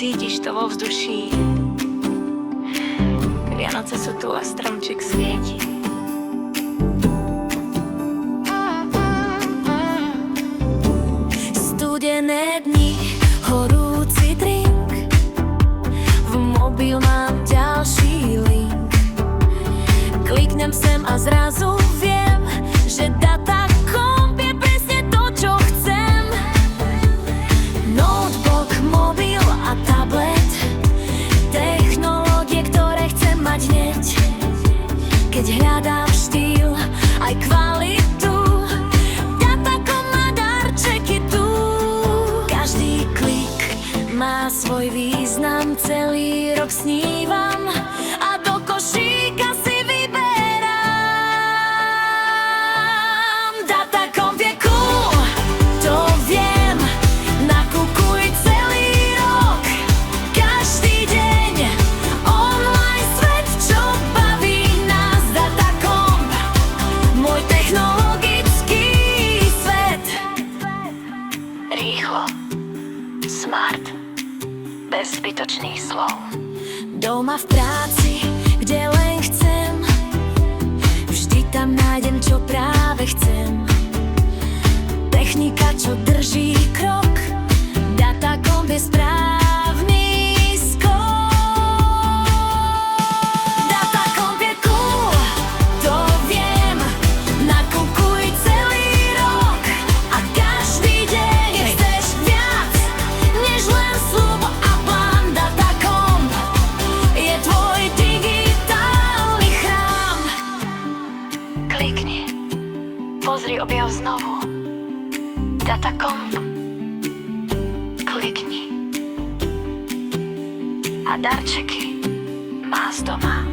cítiš to vo vzduší. Vianoce sú tu a stromček svieti. Studené dni, horúci drink, v mobil mám ďalší link. Kliknem sem a zrazu viem, že Datacomp je presne to, čo chcem. Notebook, mobil a tablet, technológie, ktoré chcem mať hneď. Keď hľadám štýl aj kvalitu, Datacomp má darčeky tu. Každý klik má svoj význam, celý rok snívam a do košíka si vyberám. Datacomp je cool, to viem, nakupuj celý rok, každý deň, online svet, čo baví nás. Datacomp, môj technologický svet. Rýchlo, smart, bez zbytočných slov. Doma, v práci, kde len chcem, vždy tam nájdem, čo práve chcem. Technika, čo drží krok, Datacomp je správny skok. Datacomp je cool, to viem, nakupuj celý rok a každý deň chceš viac, než len sľub a plán. Datacomp je tvoj digitálny chrám. Klikni, pozri, objav znovu. Datacomp. Klikni. A darčeky má z doma.